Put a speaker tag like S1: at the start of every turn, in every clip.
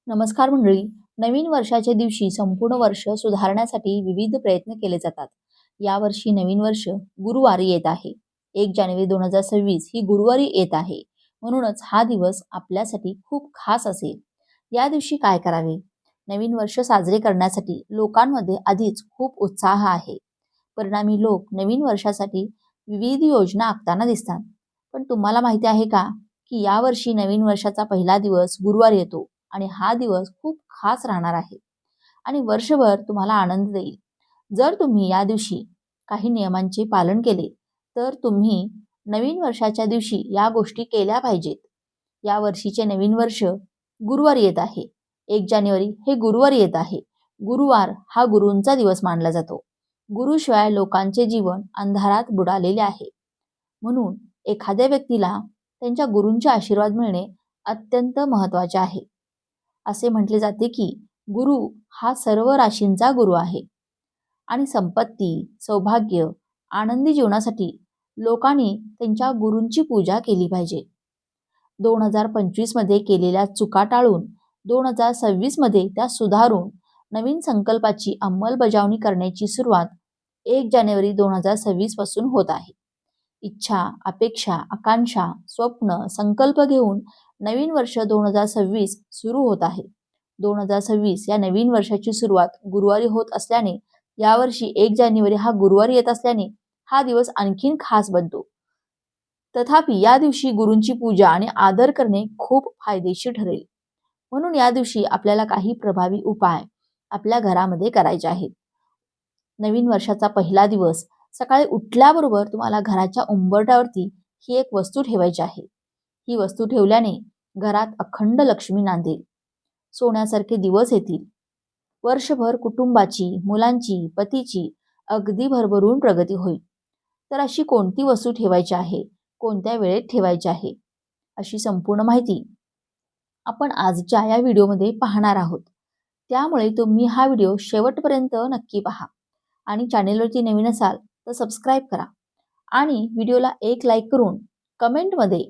S1: नमस्कार मंडळी. नवीन वर्षाच्या दिवशी संपूर्ण वर्ष सुधारण्यासाठी विविध प्रयत्न केले जातात. यावर्षी नवीन वर्ष गुरुवारी येत आहे. 1 जानेवारी 2026 ही गुरुवारी येत आहे. म्हणूनच हा दिवस आपल्यासाठी खूप खास असेल. या दिवशी काय करावे? नवीन वर्ष साजरे करण्यासाठी लोकांमध्ये आधीच खूप उत्साह आहे. परिणामी लोक नवीन वर्षासाठी विविध योजना आखताना दिसतात. पण तुम्हाला माहिती आहे का, की यावर्षी नवीन वर्षाचा पहिला दिवस गुरुवारी येतो आणि हा दिवस खूप खास राहणार आहे आणि वर्षभर तुम्हाला आनंद देईल. जर तुम्ही या दिवशी काही नियमांचे पालन केले, तर तुम्ही नवीन वर्षाच्या दिवशी या गोष्टी केल्या पाहिजेत. या वर्षीचे नवीन वर्ष गुरुवारी येत आहे. 1 जानेवारी हे गुरुवारी येत आहे. गुरुवार हा गुरूंचा दिवस मानला जातो. गुरुशिवाय लोकांचे जीवन अंधारात बुडालेले आहे. म्हणून एखाद्या व्यक्तीला त्यांच्या गुरूंचे आशीर्वाद मिळणे अत्यंत महत्त्वाचे आहे. असे म्हटले जाते की गुरु हा सर्व राशींचा गुरु आहे आणि संपत्ती, सौभाग्य, आनंदी जीवनासाठी लोकांनी त्यांच्या गुरूंची पूजा केली पाहिजे. 2025 मध्ये केलेल्या चुका टाळून 2026 मध्ये त्या सुधारून नवीन संकल्पाची अंमलबजावणी करण्याची सुरुवात 1 जानेवारी 2026 पासून होत आहे. इच्छा, अपेक्षा, आकांक्षा, स्वप्न, संकल्प घेऊन नवीन वर्ष 2026 सुरू होत आहे. 2026 या नवीन वर्षाची सुरुवात गुरुवारी होत असल्याने यावर्षी 1 जानेवारी हा गुरुवारी येत असल्याने हा दिवस आणखीन खास बनतो. तथापि या दिवशी गुरूंची पूजा आणि आदर करणे खूप फायदेशीर ठरेल. म्हणून या दिवशी आपल्याला काही प्रभावी उपाय आपल्या घरामध्ये करायचे आहेत. नवीन वर्षाचा पहिला दिवस सकाळी उठल्याबरोबर तुम्हाला घराच्या उंबरठ्यावरती ही एक वस्तू ठेवायची आहे. ही वस्तू ठेवल्याने घरात अखंड लक्ष्मी नांदेल. सोन्यासारखे दिवस येतील. वर्षभर कुटुंबाची, मुलांची, पतीची अगदी भरभरून प्रगती होईल. तर अशी कोणती वस्तू ठेवायची आहे, कोणत्या वेळेत ठेवायची आहे, अशी संपूर्ण माहिती आपण आजच्या या व्हिडिओमध्ये पाहणार आहोत. त्यामुळे तुम्ही हा व्हिडिओ शेवटपर्यंत नक्की पहा आणि चॅनेलवरती नवीन असाल तर सबस्क्राईब करा आणि व्हिडिओला एक लाईक करून कमेंटमध्ये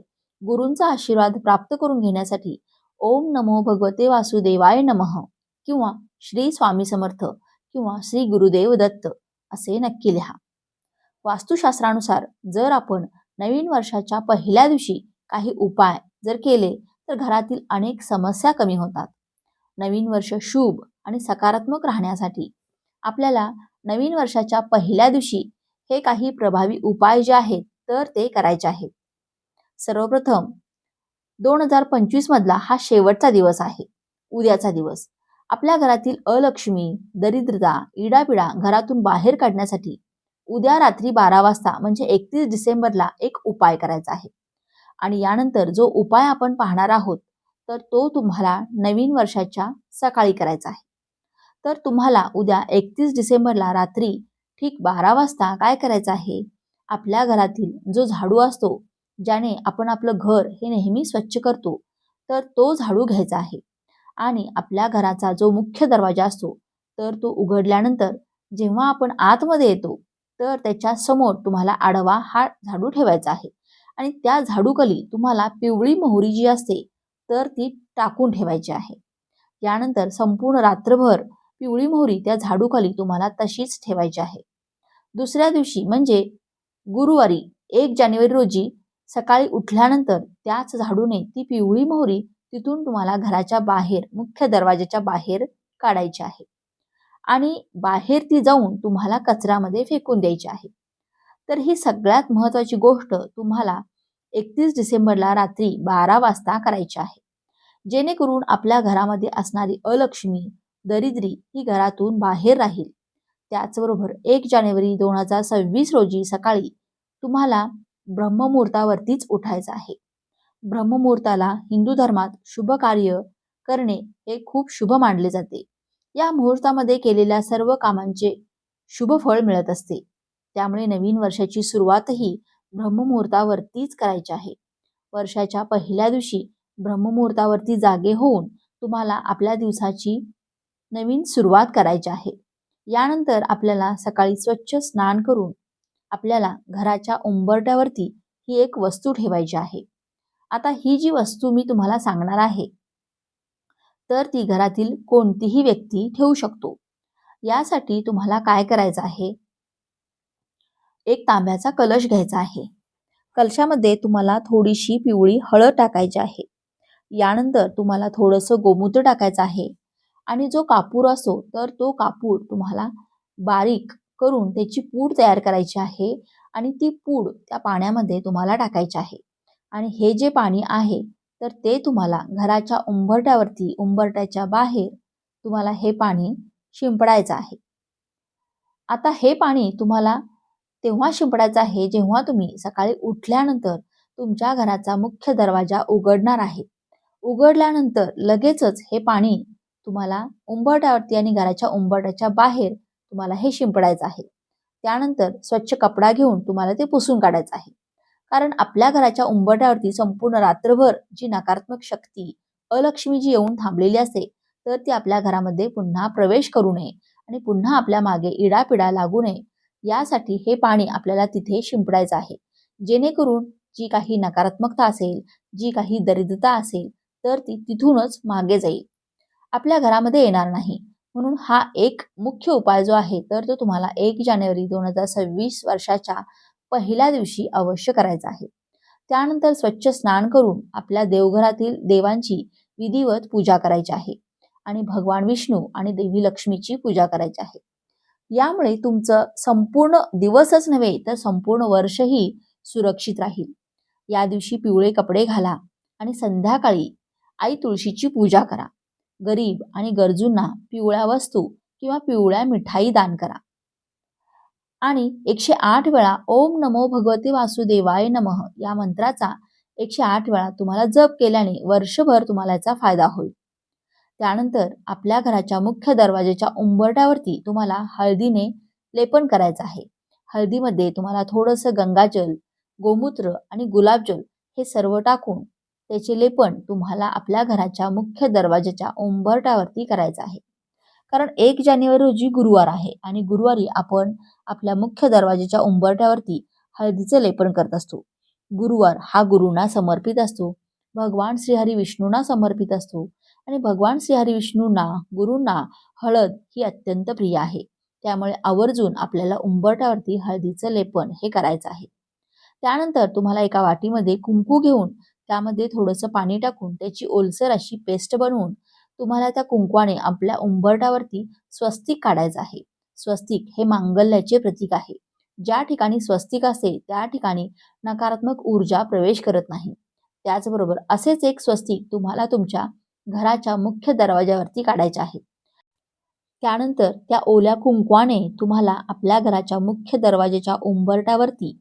S1: गुरूंचा आशीर्वाद प्राप्त करून घेण्यासाठी ओम नमो भगवते वासुदेवाय नमः किंवा श्री स्वामी समर्थ किंवा श्री गुरुदेव दत्त असे नक्की लिहा. वास्तुशास्त्रानुसार जर आपण नवीन वर्षाच्या पहिल्या दिवशी काही उपाय जर केले तर घरातील अनेक समस्या कमी होतात. नवीन वर्ष शुभ आणि सकारात्मक राहण्यासाठी आपल्याला नवीन वर्षाच्या पहिल्या दिवशी हे काही प्रभावी उपाय जे आहेत तर ते करायचे आहेत. सर्वप्रथम 2025 मधला हा शेवटचा दिवस आहे. उद्याचा दिवस आपल्या घरातील अलक्ष्मी, दरिद्रता, इडापिडा घरातून बाहेर काढण्यासाठी उद्या रात्री 12 वाजता म्हणजे 31 डिसेंबरला एक उपाय करायचा आहे. आणि यानंतर जो उपाय आपण पाहणार आहोत तर तो तुम्हाला नवीन वर्षाच्या सकाळी करायचा आहे. तर तुम्हाला उद्या 31 डिसेंबरला रात्री ठीक 12 वाजता काय करायचं आहे, आपल्या घरातील जो झाडू असतो, ज्याने आपण आपलं घर हे नेहमी स्वच्छ करतो, तर तो झाडू घ्यायचा आहे आणि आपल्या घराचा जो मुख्य दरवाजा असतो तर तो उघडल्यानंतर जेव्हा आपण आतमध्ये येतो तर त्याच्या समोर तुम्हाला आडवा हा झाडू ठेवायचा आहे आणि त्या झाडूखाली तुम्हाला पिवळी मोहरी जी असते तर ती टाकून ठेवायची आहे. यानंतर संपूर्ण रात्रभर पिवळी मोहरी त्या झाडूखाली तुम्हाला तशीच ठेवायची आहे. दुसऱ्या दिवशी म्हणजे गुरुवारी 1 जानेवारी रोजी सकाळी उठल्यानंतर त्याच झाडूने ती पिवळी मोहरी तिथून तुम्हाला घराच्या बाहेर मुख्य दरवाजाच्या बाहेर काढायची आहे आणि बाहेर ती जाऊन तुम्हाला कचऱ्यामध्ये फेकून द्यायची आहे. तर ही सगळ्यात महत्त्वाची गोष्ट तुम्हाला 31 डिसेंबरला रात्री 12 वाजता करायची आहे, जेणेकरून आपल्या घरामध्ये असणारी अलक्ष्मी, दरिद्री ही घरातून बाहेर राहील. त्याचबरोबर 1 जानेवारी 2026 रोजी सकाळी तुम्हाला ब्रह्ममुहूर्तावरतीच उठायचं आहे. ब्रह्ममुहूर्ताला हिंदू धर्मात शुभ कार्य करणे हे खूप शुभ मानले जाते. या मुहूर्तामध्ये केलेल्या सर्व कामांचे शुभ फळ मिळत असते. त्यामुळे नवीन वर्षाची सुरुवातही ब्रह्ममुहूर्तावरतीच करायची आहे. वर्षाच्या पहिल्या दिवशी ब्रह्ममुहूर्तावरती जागे होऊन तुम्हाला आपल्या दिवसाची नवीन सुरुवात करायची आहे. यानंतर आपल्याला सकाळी स्वच्छ स्नान करून आपल्याला घराच्या उंबरठ्यावरती ही एक वस्तू ठेवायची आहे. आता ही जी वस्तू मी तुम्हाला सांगणार आहे तर ती घरातील कोणतीही व्यक्ती ठेवू शकतो. यासाठी तुम्हाला काय करायचं आहे, एक तांब्याचा कलश घ्यायचा आहे. कलशामध्ये तुम्हाला थोडीशी पिवळी हळद टाकायची आहे. यानंतर तुम्हाला थोडंसं गोमूत्र टाकायचं आहे आणि जो कापूर असतो तर तो कापूर तुम्हाला बारीक करून त्याची पूड तयार करायची आहे आणि ती पूड त्या पाण्यामध्ये तुम्हाला टाकायची आहे. आणि हे जे पाणी आहे तर ते तुम्हाला घराच्या उंबरठ्यावरती, उंबरठ्याच्या बाहेर तुम्हाला हे पाणी शिंपडायचं आहे. आता हे पाणी तुम्हाला तेव्हा शिंपडायचं आहे जेव्हा तुम्ही सकाळी उठल्यानंतर तुमच्या घराचा मुख्य दरवाजा उघडणार आहे. उघडल्यानंतर लगेचच हे पाणी तुम्हाला उंबरठ्यावरती आणि घराच्या उंबरठ्याच्या बाहेर तुम्हाला हे शिंपडायचं आहे. त्यानंतर स्वच्छ कपडा घेऊन तुम्हाला ते पुसून काढायचं आहे. कारण आपल्या घराच्या उंबरठ्यावरती संपूर्ण रात्रभर जी नकारात्मक शक्ती, अलक्ष्मी जी येऊन थांबलेली असते, तर ती आपल्या घरामध्ये पुन्हा प्रवेश करू नये आणि पुन्हा आपल्या मागे इडापिडा लागू नये, यासाठी हे पाणी आपल्याला तिथे शिंपडायचं आहे. जेणेकरून जी काही नकारात्मकता असेल, जी काही दरिद्रता असेल, तर ती तिथूनच मागे जाईल, आपल्या घरामध्ये येणार नाही. म्हणून हा एक मुख्य उपाय जो आहे तर तो तुम्हाला 1 जानेवारी 2026 वर्षाच्या पहिल्या दिवशी अवश्य करायचा आहे. त्यानंतर स्वच्छ स्नान करून आपल्या देवघरातील देवांची विधिवत पूजा करायची आहे आणि भगवान विष्णू आणि देवी लक्ष्मीची पूजा करायची आहे. यामुळे तुमचं संपूर्ण दिवसच नव्हे तर संपूर्ण वर्षही सुरक्षित राहील. या दिवशी पिवळे कपडे घाला आणि संध्याकाळी आई तुळशीची पूजा करा. गरीब आणि गरजूंना पिवळ्या वस्तू किंवा पिवळ्या मिठाई दान करा. आणि 108 वेळा ओम नमो भगवते वासुदेवाय नमः या मंत्राचा 108 वेळा तुम्हाला जप केल्याने वर्षभर तुम्हाला याचा फायदा होईल. त्यानंतर आपल्या घराच्या मुख्य दरवाजाच्या उंबरठ्यावरती तुम्हाला हळदीने लेपन करायचं आहे. हळदीमध्ये तुम्हाला थोडंसं गंगाजल, गोमूत्र आणि गुलाबजल हे सर्व टाकून त्याचे लेपन तुम्हाला आपल्या घराच्या मुख्य दरवाजाच्या उंबरठ्यावरती करायचं आहे. कारण 1 जानेवारी रोजी गुरुवार आहे आणि गुरुवारी आपण आपल्या मुख्य दरवाजाच्या उंबरठ्यावरती हळदीचं लेपन करत असतो. गुरुवार हा गुरूंना समर्पित असतो, भगवान श्रीहरी विष्णूंना समर्पित असतो आणि भगवान श्रीहरी विष्णूंना, गुरूंना हळद ही अत्यंत प्रिय आहे. त्यामुळे आवर्जून आपल्याला उंबरठ्यावरती हळदीचं लेपन हे करायचं आहे. त्यानंतर तुम्हाला एका वाटीमध्ये कुंकू घेऊन त्यामध्ये थोडंसं पाणी टाकून त्याची ओलसर अशी पेस्ट बनवून तुम्हाला त्या कुंकवाने आपल्या उंबरठ्यावरती स्वस्तिक काढायचं आहे. स्वस्तिक हे मांगल्याचे प्रतीक आहे. ज्या ठिकाणी स्वस्तिक असते त्या ठिकाणी नकारात्मक ऊर्जा प्रवेश करत नाही. त्याचबरोबर असेच एक स्वस्तिक तुम्हाला तुमच्या घराच्या मुख्य दरवाजावरती काढायचे आहे. त्यानंतर त्या ओल्या कुंकवाने तुम्हाला आपल्या घराच्या मुख्य दरवाजाच्या उंबरठ्यावरती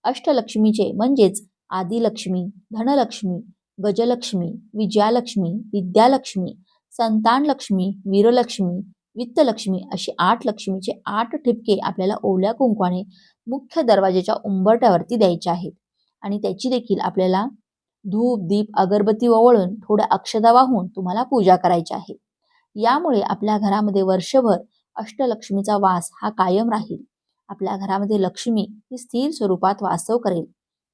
S1: अष्टलक्ष्मीचे म्हणजेच आदिलक्ष्मी, धनलक्ष्मी, गजलक्ष्मी, विजयालक्ष्मी, विद्यालक्ष्मी, संतानलक्ष्मी, वीरलक्ष्मी, वित्तलक्ष्मी अशी 8 लक्ष्मीचे 8 ठिपके आपल्याला ओल्या कुंकवाने मुख्य दरवाजाच्या उंबरठ्यावरती द्यायचे आहेत आणि त्याची देखील आपल्याला धूप, दीप, अगरबत्ती ओवाळून थोड्या अक्षता वाहून तुम्हाला पूजा करायची आहे. यामुळे आपल्या घरामध्ये वर्षभर अष्टलक्ष्मीचा वास हा कायम राहील. आपल्या घरामध्ये लक्ष्मी ही स्थिर स्वरूपात वास्तव करेल.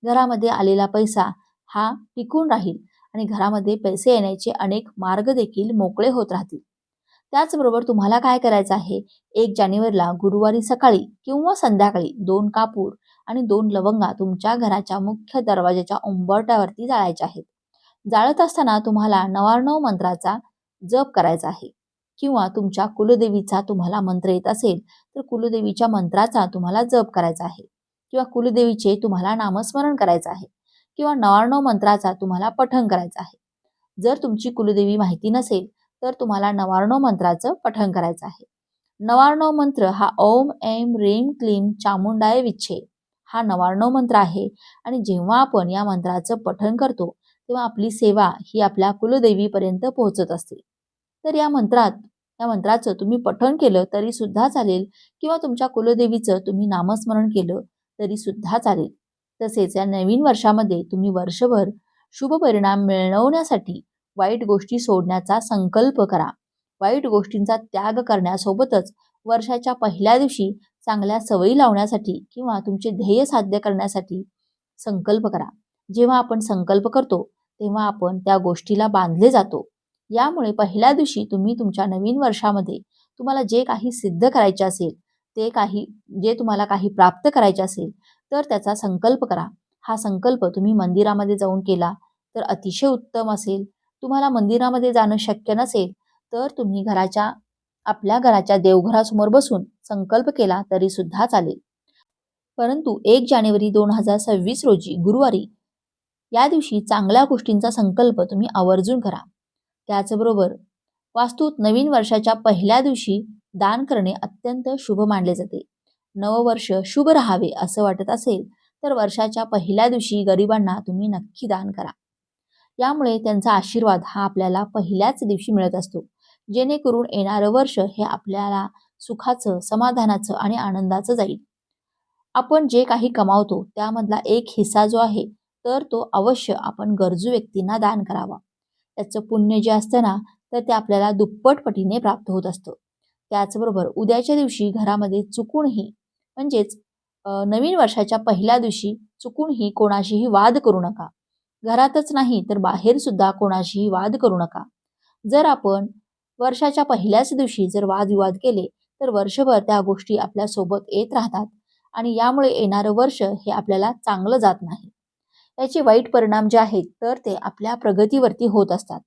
S1: घरामध्ये आलेला पैसा हा टिकून राहील आणि घरामध्ये पैसे येण्याचे अनेक मार्ग देखील मोकळे होत राहतील. त्याचबरोबर तुम्हाला काय करायचं आहे, 1 जानेवारीला गुरुवारी सकाळी किंवा संध्याकाळी 2 कापूर आणि 2 लवंगा तुमच्या घराच्या मुख्य दरवाजाच्या उंबरठ्यावरती जाळायच्या आहेत. जाळत असताना तुम्हाला 999 मंत्राचा जप करायचा आहे किंवा तुमच्या कुलदेवीचा तुम्हाला मंत्र येत असेल तर कुलदेवीच्या मंत्राचा तुम्हाला जप करायचा आहे किंवा कुलदेवीचे तुम्हाला नामस्मरण करायचं आहे किंवा 999 मंत्राचा तुम्हाला पठण करायचं आहे. जर तुमची कुलदेवी माहिती नसेल तर तुम्हाला 999 मंत्राचं पठण करायचं आहे. 999 मंत्र हा ओम ऐं ह्रीं क्लीं चामुंडाय विच्छे हा 999 मंत्र आहे आणि जेव्हा आपण या मंत्राचं पठण करतो तेव्हा आपली सेवा ही आपल्या कुलदेवीपर्यंत पोहोचत असते. तर या मंत्राचं तुम्ही पठण केलं तरी सुद्धा चालेल किंवा तुमच्या कुलदेवीचं तुम्ही नामस्मरण केलं तरी सुद्धा चालेल. तसेच या नवीन वर्षामध्ये तुम्ही वर्षभर शुभ परिणाम मिळवण्यासाठी वाईट गोष्टी सोडण्याचा संकल्प करा. वाईट गोष्टींचा त्याग करण्यासोबतच वर्षाच्या पहिल्या दिवशी चांगल्या सवयी लावण्यासाठी किंवा तुमचे ध्येय साध्य करण्यासाठी संकल्प करा. जेव्हा आपण संकल्प करतो तेव्हा आपण त्या गोष्टीला बांधले जातो. यामुळे पहिल्या दिवशी तुम्ही तुमच्या नवीन वर्षामध्ये तुम्हाला जे काही सिद्ध करायचे असेल, जे तुम्हाला काही प्राप्त करायचे असेल, तर त्याचा संकल्प करा. हा संकल्प तुम्ही मंदिरामध्ये जाऊन केला तर अतिशय उत्तम असेल. तुम्हाला मंदिरामध्ये जाणं शक्य नसेल, तर तुम्ही आपल्या घराच्या देवघरासमोर बसून संकल्प केला तरी सुद्धा चालेल. परंतु 1 जानेवारी 2026 रोजी गुरुवारी या दिवशी चांगल्या गोष्टींचा संकल्प तुम्ही आवर्जून करा. त्याचबरोबर वास्तूत नवीन वर्षाच्या पहिल्या दिवशी दान करणे अत्यंत शुभ मानले जाते. नववर्ष शुभ राहावे असं वाटत असेल तर वर्षाच्या पहिल्या दिवशी गरिबांना तुम्ही नक्की दान करा. यामुळे त्यांचा आशीर्वाद हा आपल्याला पहिल्याच दिवशी मिळत असतो. जेणेकरून येणारं वर्ष हे आपल्याला सुखाचं, समाधानाचं आणि आनंदाचं जाईल. आपण जे काही कमावतो त्यामधला एक हिस्सा जो आहे तर तो अवश्य आपण गरजू व्यक्तींना दान करावा. त्याचं पुण्य जे असतं ना तर ते आपल्याला दुप्पट पटीने प्राप्त होत असतं. त्याचबरोबर उद्याच्या दिवशी घरामध्ये चुकूनही म्हणजेच नवीन वर्षाच्या पहिल्या दिवशी चुकूनही कोणाशीही वाद करू नका. घरातच नाही तर बाहेर सुद्धा कोणाशीही वाद करू नका. जर आपण वर्षाच्या पहिल्याच दिवशी जर वादविवाद केले तर वर्षभर त्या गोष्टी आपल्या सोबत येत राहतात आणि यामुळे येणारं वर्ष हे आपल्याला चांगलं जात नाही. याचे वाईट परिणाम जे आहेत तर ते आपल्या प्रगतीवरती होत असतात.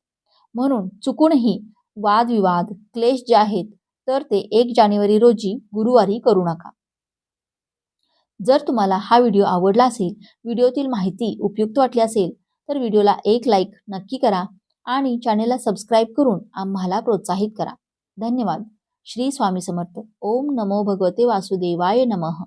S1: म्हणून चुकूनही वादविवाद, क्लेश जे आहेत तर ते 1 जानेवारी रोजी गुरुवारी करू नका. जर तुम्हाला हा व्हिडिओ आवडला असेल, व्हिडिओतील माहिती उपयुक्त वाटली असेल, तर व्हिडिओला एक लाईक नक्की करा आणि चॅनेलला सबस्क्राईब करून आम्हाला प्रोत्साहित करा. धन्यवाद. श्री स्वामी समर्थ. ओम नमो भगवते वासुदेवाय नमः.